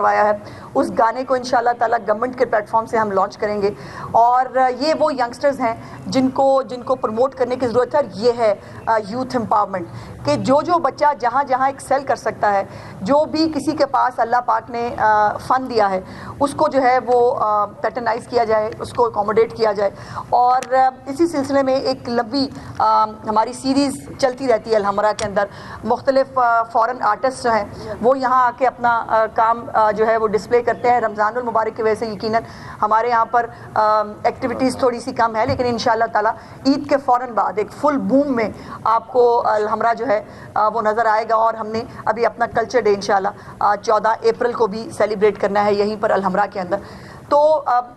करवाया है, उस गाने को इंशाल्लाह ताला गवर्नमेंट के प्लेटफॉर्म से हम लॉन्च करेंगे। और ये वो यंगस्टर्स हैं जिनको प्रमोट करने की ज़रूरत है। ये है यूथ एम्पावरमेंट कि जो बच्चा जहाँ जहाँ एक्सेल कर सकता है, जो भी किसी के पास अल्लाह पाक ने फ़न दिया है, उसको जो है वो पैटर्नाइज़ किया जाए, उसको अकोमोडेट किया जाए। और इसी सिलसिले में एक लंबी हमारी सीरीज़ चलती रहती है अलहमरा के अंदर। मुख्तलिफ फ़ॉरेन आर्टिस्ट जो हैं वो यहाँ आके अपना काम जो है वो डिस्प्ले करते हैं। रमज़ानुल मुबारक की वजह से यकीनन हमारे यहाँ पर एक्टिविटीज़ थोड़ी सी कम है, लेकिन इंशाअल्लाह ताला ईद के फ़ौरन बाद एक फुल बूम में आपको अलहमरा जो है वो नज़र आएगा। और हमने अभी अपना कल्चर डे इंशाअल्लाह 14 अप्रैल को भी सेलिब्रेट करना है यहीं पर अलहमरा के अंदर। तो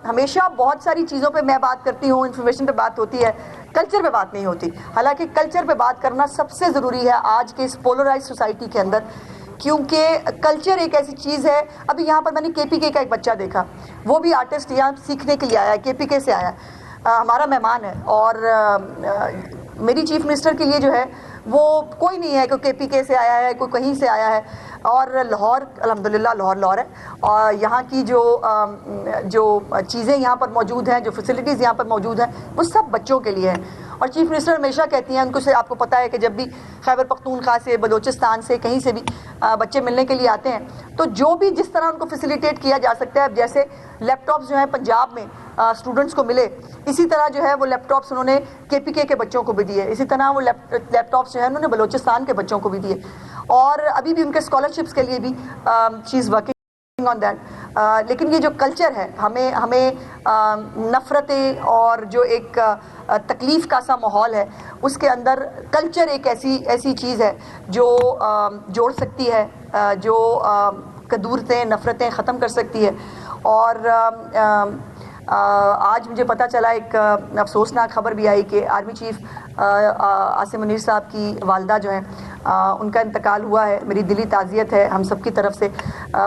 हमेशा बहुत सारी चीज़ों पे मैं बात करती हूँ, इन्फॉर्मेशन पे बात होती है, कल्चर पे बात नहीं होती। हालांकि कल्चर पे बात करना सबसे ज़रूरी है आज के इस पोलराइज सोसाइटी के अंदर, क्योंकि कल्चर एक ऐसी चीज़ है। अभी यहाँ पर मैंने KPK का एक बच्चा देखा, वो भी आर्टिस्ट यहाँ सीखने के लिए आया है, KPK से आया है, हमारा मेहमान है। और मेरी चीफ मिनिस्टर के लिए जो है वो कोई नहीं है, कोई KPK से आया है, कोई कहीं से आया है। और लाहौर अल्हम्दुलिल्लाह लाहौर है, और यहाँ की जो चीज़ें यहाँ पर मौजूद हैं, जो फैसिलिटीज़ यहाँ पर मौजूद हैं, वो सब बच्चों के लिए हैं। और चीफ मिनिस्टर हमेशा कहती हैं उनको से, आपको पता है कि जब भी खैबर पख्तूनख्वा से, बलोचिस्तान से, कहीं से भी बच्चे मिलने के लिए आते हैं, तो जो भी जिस तरह उनको फैसिलिटेट किया जा सकता है, जैसे लैपटॉप्स जो हैं पंजाब में स्टूडेंट्स को मिले, इसी तरह जो है वो लैपटॉप्स उन्होंने KPK के बच्चों को भी दिए, इसी तरह वो लैपटॉप्स जो है उन्होंने बलोचिस्तान के बच्चों को भी दिए। और अभी भी उनके स्कॉलरशिप्स के लिए भी she is working on that. लेकिन ये जो कल्चर है, हमें नफ़रतें और जो एक तकलीफ़ का सा माहौल है, उसके अंदर कल्चर एक ऐसी चीज़ है जो जोड़ सकती है, जो कदूरतें नफ़रतें ख़त्म कर सकती है। और आज मुझे पता चला, एक अफसोसनाक खबर भी आई कि आर्मी चीफ आसिम मुनीर साहब की वालदा जो हैं उनका इंतकाल हुआ है। मेरी दिली ताज़ियत है हम सब की तरफ से।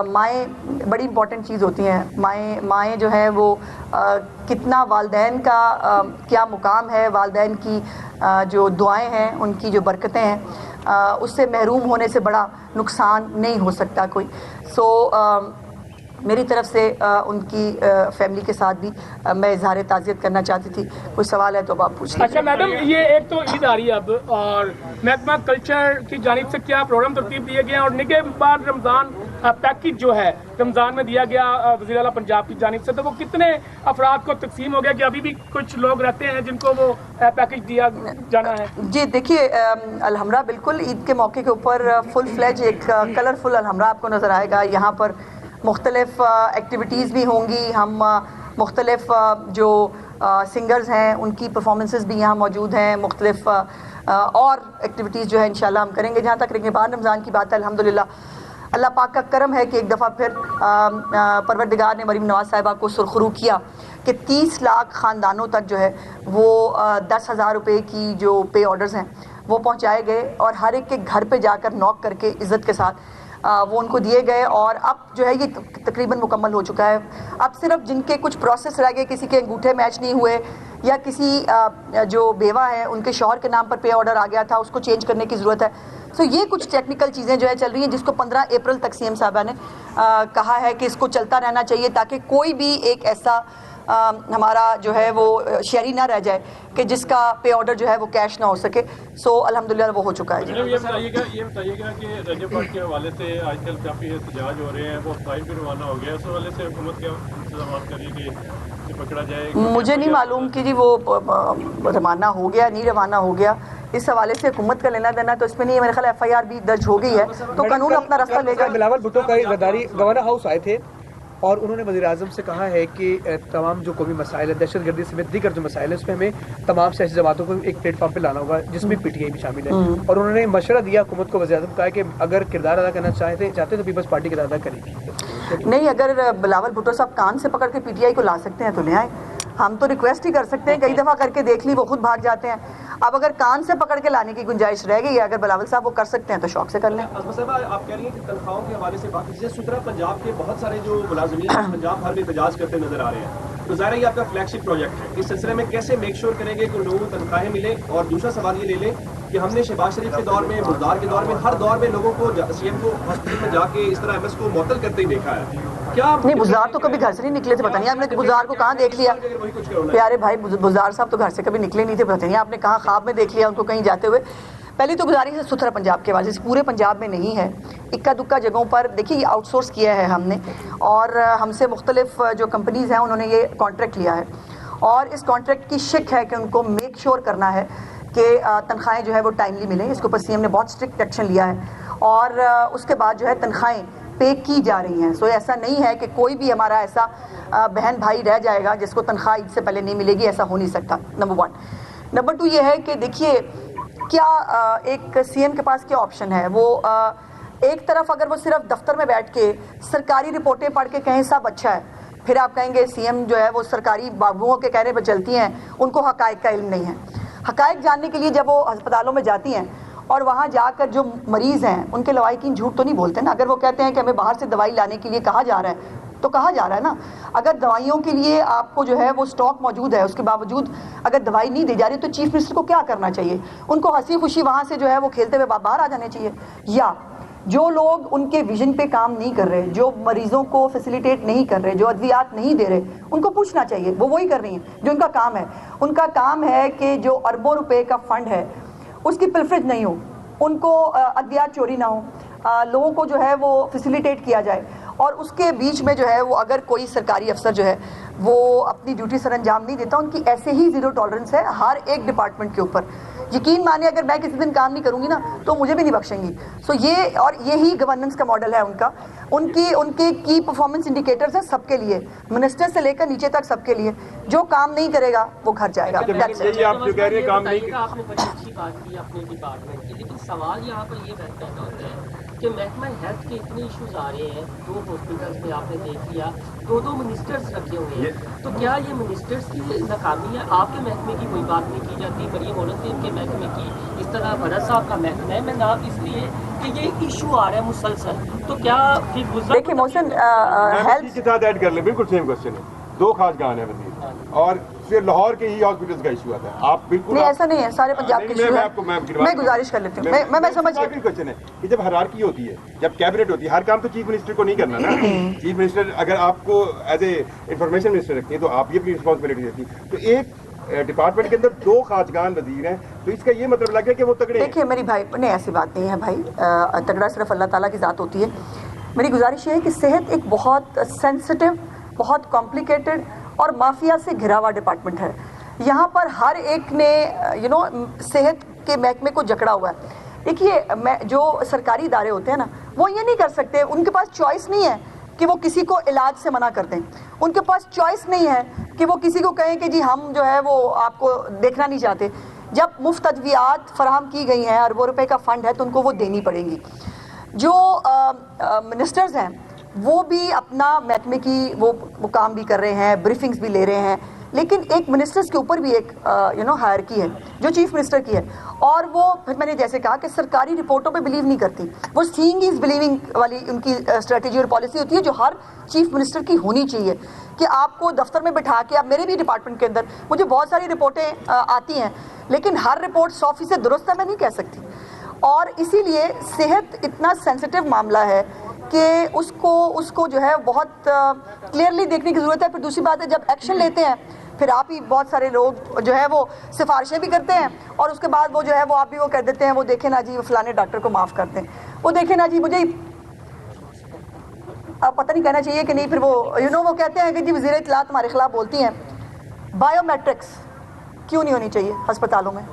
माएँ बड़ी इंपॉर्टेंट चीज़ होती हैं। माएँ जो हैं वो कितना वालदैन का क्या मुकाम है, वालदैन की जो दुआएं हैं, उनकी जो बरकतें हैं, उससे महरूम होने से बड़ा नुकसान नहीं हो सकता कोई। मेरी तरफ से उनकी फैमिली के साथ भी मैं इजहार ताज़ियत करना चाहती थी। कोई सवाल है तो आप पूछ लीजिए। अच्छा मैडम, ये एक तो ईद आ रही है अब, और महकमा कल्चर की जानिब से क्या प्रोग्राम तरतीब दिए गए हैं, और निके बाद रमज़ान पैकेज जो है रमज़ान में दिया गया वज़ीर आला पंजाब की जानिब से, तो वो कितने अफराद को तकसीम हो गया कि अभी भी कुछ लोग रहते हैं जिनको वो पैकेज दिया जाना है? जी देखिए, अलहमरा बिल्कुल ईद के मौके के ऊपर फुल फ्लेज एक कलरफुल अलहमरा आपको नज़र आएगा। यहाँ पर मुख्तलिफ एक्टिविटीज़ भी होंगी। हम मुख्तलिफ जो सिंगर्स हैं उनकी परफॉर्मेंसेस भी यहाँ मौजूद हैं। मुख्तलिफ और एक्टिविटीज़ जो है इंशाल्लाह हम करेंगे। जहाँ तक रिगबान रमज़ान की बात है, अल्हम्दुलिल्लाह अल्लाह पाक का करम है कि एक दफ़ा फिर परवरदिगार ने मरीम नवाज़ साहिबा को सुरखरू किया कि 30 लाख ख़ानदानों तक जो है वो 10,000 रुपये की जो पे ऑर्डर्स हैं वो पहुँचाए गए, और हर एक के घर पर जाकर नॉक करके इज़्ज़त के साथ वो उनको दिए गए। और अब जो है ये तकरीबन मुकम्मल हो चुका है। अब सिर्फ जिनके कुछ प्रोसेस रह गए, किसी के अंगूठे मैच नहीं हुए, या किसी जो बेवा है उनके शौहर के नाम पर पे ऑर्डर आ गया था, उसको चेंज करने की ज़रूरत है। तो ये कुछ टेक्निकल चीज़ें जो है चल रही हैं, जिसको 15 अप्रैल तक CM साहबा ने कहा है कि इसको चलता रहना चाहिए, ताकि कोई भी एक ऐसा हमारा जो है वो शहरी ना रह जाए कि जिसका पे ऑर्डर जो है वो कैश ना हो सके। अल्हम्दुलिल्लाह वो हो चुका है। ये बताइएगा कि रजब पार्क के हवाले से आजकल काफ़ी एहतजाज हो रहे हैं, वो फाइल भी रवाना हो गया, इस हवाले से हुकूमत क्या इंतजाम कर रही है कि पकड़ा जाए? मुझे नहीं मालूम कि जी वो रवाना हो गया नहीं रवाना हो गया। इस हवाले से हुकूमत का लेना देना तो इसमें नहीं है। मेरे ख्याल FIR भी दर्ज हो गई है, तो कानून अपना रास्ता लेगा। बिलावल भुट्टो का ज़रदारी गवर्नर हाउस आए थे और उन्होंने वज़ीर-ए-आज़म से कहा है कि तमाम जो कौमी मसाइल है, दहशतगर्दी समेत दीगर जो मसाइल है, उसमें हमें तमाम सियासी जमातों को एक प्लेटफॉर्म पे लाना होगा, जिसमें PTI भी शामिल है। और उन्होंने मशवरा दिया हुकूमत को, वज़ीर-ए-आज़म कहा कि अगर किरदार अदा करना चाहते तो पीपल्स पार्टी किरदार अदा करेगी। नहीं, अगर बिलावल भुट्टो साहब कान से पकड़ के PTI को ला सकते हैं तो ले आए। हम तो रिक्वेस्ट ही कर सकते हैं, कई दफ़ा करके देख ली, वो खुद भाग जाते हैं। अब अगर कान से पकड़ के लाने की गुंजाइश रह गई है, अगर बिलावल साहब वो कर सकते हैं तो शौक से कर लें। आप कह रही हैं कि तनख्वाहों के हवाले से बात कीजिए, सुतरा पंजाब के बहुत सारे जो मुलाजमीन पंजाब भर में एहतजाज करते नजर आ रहे हैं, तो ज़ाहिर है ये आपका फ्लैगशिप प्रोजेक्ट है। इस सिलसिले में कैसे मेक श्योर करेंगे कि लोगों को तनख्वाहें मिले? और दूसरा सवाल ये ले लें कि हमने शहबाज शरीफ के दौर में, बुज़दार के दौर में, हर दौर में लोगों को सीएम को हॉस्पिटल में जाके इस तरह एमएस को मुअत्तल करते ही देखा है। क्या नहीं, बुज़दार तो कभी घर से नहीं निकले थे, पता नहीं आपने बुज़दार को कहाँ देख लिया। वही कुछ करो ना। प्यारे भाई, बुज़दार साहब तो घर से कभी निकले नहीं थे, पता नहीं आपने कहाँ ख्वाब में देख लिया उनको कहीं जाते हुए। पहली तो गुजारिश है सुथरा पंजाब के हवाले से, पूरे पंजाब में नहीं है, इक्का दुक्का जगहों पर देखिए ये आउटसोर्स किया है हमने, और हमसे मुख्तलिफ जो कंपनीज़ हैं उन्होंने ये कॉन्ट्रैक्ट लिया है, और इस कॉन्ट्रैक्ट की शिक है कि उनको मेक श्योर करना है कि तनख्वाहें जो है वो टाइमली मिलें। इसके ऊपर सीएम ने बहुत स्ट्रिक्ट एक्शन लिया है, और उसके बाद जो है तनख्वाहें पे की जा रही हैं। सो ऐसा नहीं है कि कोई भी हमारा ऐसा बहन भाई रह जाएगा जिसको तनख्वाह ईद से पहले नहीं मिलेगी, ऐसा हो नहीं सकता, नंबर 1। नंबर 2 ये है कि देखिए क्या एक सीएम के पास क्या ऑप्शन है। वो एक तरफ अगर वो सिर्फ दफ्तर में बैठ के सरकारी रिपोर्टें पढ़ के कहें सब अच्छा है, फिर आप कहेंगे सीएम जो है वो सरकारी बाबुओं के कहने पर चलती हैं, उनको हकायक का इल्म नहीं है। हकायक जानने के लिए जब वो अस्पतालों में जाती हैं और वहाँ जाकर जो मरीज़ हैं उनके लवाहिकीन झूठ तो नहीं बोलते ना। अगर वो कहते हैं कि हमें बाहर से दवाई लाने के लिए कहा जा रहा है तो कहा जा रहा है ना। अगर दवाइयों के लिए आपको जो है वो स्टॉक मौजूद है, उसके बावजूद अगर दवाई नहीं दी जा रही तो चीफ मिनिस्टर को क्या करना चाहिए? उनको हंसी खुशी वहाँ से जो है वो खेलते हुए बाहर आ जाने चाहिए। या जो लोग उनके विजन पे काम नहीं कर रहे, जो मरीजों को फैसिलिटेट नहीं कर रहे, जो अद्वियात नहीं दे रहे, उनको पूछना चाहिए। वो वही कर रही हैं जो उनका काम है। उनका काम है कि जो अरबों रुपए का फंड है उसकी पिलफरेज नहीं हो, उनको अद्वियात चोरी ना हो, लोगों को जो है वो फैसिलिटेट किया जाए। और उसके बीच में जो है वो अगर कोई सरकारी अफसर जो है वो अपनी ड्यूटी सर अंजाम नहीं देता, उनकी ऐसे ही ज़ीरो टॉलरेंस है हर एक डिपार्टमेंट के ऊपर। यकीन माने अगर मैं किसी दिन काम नहीं करूंगी ना तो मुझे भी नहीं बख्शेंगी। सो ये और यही गवर्नेंस का मॉडल है उनका। उनके की परफॉर्मेंस इंडिकेटर्स हैं सबके लिए, मिनिस्टर से लेकर नीचे तक सबके लिए। जो काम नहीं करेगा वो घर जाएगा। That's it. आप जो कह रहे हैं काम नहीं, आपने बड़ी अच्छी बात की अपने डिपार्टमेंट की, लेकिन सवाल यहाँ पर ये पैदा होता है कि महकमा हेल्थ के इतने इश्यूज आ रहे हैं, 2 हॉस्पिटल्स में आपने देख लिया 2 मिनिस्टर्स रखे हुए हैं, तो क्या ये मिनिस्टर्स की नाकामी है? आपके महकमे की कोई बात नहीं की जाती, मरियम औरंगजेब के महकमे की, इस तरह भरत साहब का महकमा है। मैं नाम इसलिए कि ये इशू आ रहा है मुसलसल, तो क्या फिर देखिए मोहसिन, हेल्थ के साथ ऐड कर ले, बिल्कुल सेम क्वेश्चन है। 2 खासगान है वजीर और फिर लाहौर के ही हॉस्पिटल्स का इशू आता है। आप बिल्कुल नहीं, ऐसा नहीं है, सारे पंजाब के इशू है। मैं गुजारिश कर लेती हूँ, मैं समझ गई। क्वेश्चन है कि जब हायरार्की होती है, जब कैबिनेट होती है, हर काम तो चीफ मिनिस्टर को नहीं करना ना। चीफ मिनिस्टर अगर आपको एज ए इंफॉर्मेशन मिनिस्टर रखती है तो आप ये अपनी रिस्पॉन्सिबिलिटी देती है। तो एक डिपार्टमेंट के अंदर 2 खासगान वजीर हैं, तो इसका ये मतलब लग गया कि वो तगड़े हैं। देखिए मेरी भाई, नहीं ऐसी बात नहीं है भाई, तगड़ा सिर्फ अल्लाह ताला की ज़ात होती है। मेरी गुजारिश ये है कि सेहत एक बहुत सेंसिटिव, बहुत कॉम्प्लिकेटेड और माफिया से घिरा हुआ डिपार्टमेंट है। यहाँ पर हर एक ने सेहत के महकमे को जकड़ा हुआ है। देखिए जो सरकारी इदारे होते हैं ना, वो ये नहीं कर सकते, उनके पास चॉइस नहीं है कि वो किसी को इलाज से मना कर दें। उनके पास चॉइस नहीं है कि वो किसी को कहें कि जी हम जो है वो आपको देखना नहीं चाहते। जब मुफ्त अद्वियात फराहम की गई हैं, अरबों रुपए का फंड है, तो उनको वो देनी पड़ेंगी। जो मिनिस्टर्स हैं वो भी अपना महकमे की वो काम भी कर रहे हैं, ब्रीफिंग्स भी ले रहे हैं, लेकिन एक मिनिस्टर्स के ऊपर भी एक हायरकी है जो चीफ मिनिस्टर की है। और वो फिर मैंने जैसे कहा कि सरकारी रिपोर्टों पे बिलीव नहीं करती, वो सीइंग इज बिलीविंग वाली उनकी स्ट्रेटजी और पॉलिसी होती है, जो हर चीफ मिनिस्टर की होनी चाहिए। कि आपको दफ्तर में बिठा के, आप मेरे भी डिपार्टमेंट के अंदर मुझे बहुत सारी रिपोर्टें आती हैं, लेकिन हर रिपोर्ट 100% दुरुस्त है मैं नहीं कह सकती। और इसीलिए सेहत इतना सेंसिटिव मामला है कि उसको जो है बहुत क्लियरली देखने की ज़रूरत है। फिर दूसरी बात है, जब एक्शन लेते हैं फिर आप ही बहुत सारे लोग जो है वो सिफारिशें भी करते हैं, और उसके बाद वो जो है वो आप भी वो कह देते हैं, वो देखें ना जी वो फलाने डॉक्टर को माफ़ करते हैं, वो देखें ना जी मुझे पता नहीं कहना चाहिए कि नहीं। फिर वो वो कहते हैं कि जी वज़ीर इत्तलात हमारे खिलाफ बोलती हैं। बायोमेट्रिक्स क्यों नहीं होनी चाहिए अस्पतालों में?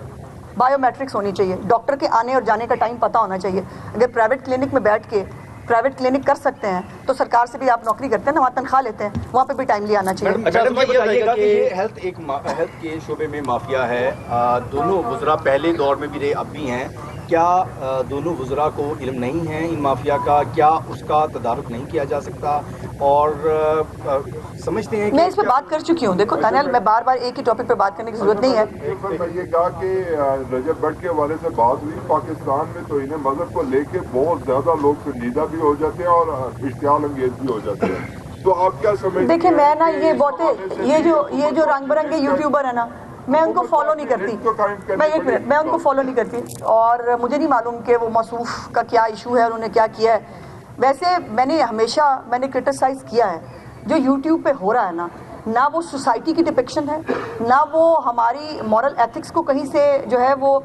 बायोमेट्रिक्स होनी चाहिए। डॉक्टर के आने और जाने का टाइम पता होना चाहिए। अगर प्राइवेट क्लिनिक में बैठ के प्राइवेट क्लिनिक कर सकते हैं तो सरकार से भी आप नौकरी करते हैं ना, वहाँ तनख्वाह लेते हैं, वहाँ पे भी टाइमली आना चाहिए। मैडम ये बताइएगा कि हेल्थ के शोबे में माफिया है, दोनों वज़रा पहले दौर में भी रहे, अब भी हैं। क्या दोनों वज़रा को इल्म नहीं है इन माफिया का? क्या उसका तदारुक नहीं किया जा सकता? और समझते हैं मैं इस पर बात कर चुकी हूँ। देखो तानिया, मैं बार बार एक ही टॉपिक पर बात करने की जरूरत नहीं है। ये कहा कि रजब भट्ट के हवाले से बात हुई, पाकिस्तान में तो इन्हें मजहब को लेके बहुत ज्यादा लोग संजीदा भी हो जाते हैं और इश्तियाल अंगेज भी हो जाते हैं। तो आप क्या समझते हैं? देखिए मैं ना ये जो रंग बिरंगे यूट्यूबर है ना, میں ان کو فالو نہیں کرتی، میں ایک منٹ، میں ان کو فالو نہیں کرتی اور مجھے نہیں معلوم کہ وہ موصوف کا کیا ایشو ہے، انہوں نے کیا کیا ہے. ویسے میں نے ہمیشہ کرٹیسائز کیا ہے جو یوٹیوب پہ ہو رہا ہے نا، نہ وہ سوسائٹی کی ڈپکشن ہے، نہ وہ ہماری مورل ایتھکس کو کہیں سے جو ہے وہ،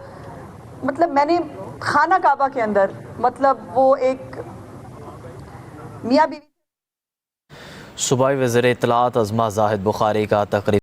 مطلب میں نے خانہ کعبہ کے اندر مطلب وہ ایک میاں بیوی. صوبائی وزیر اطلاعات عظمہ زاہد بخاری کا تقریب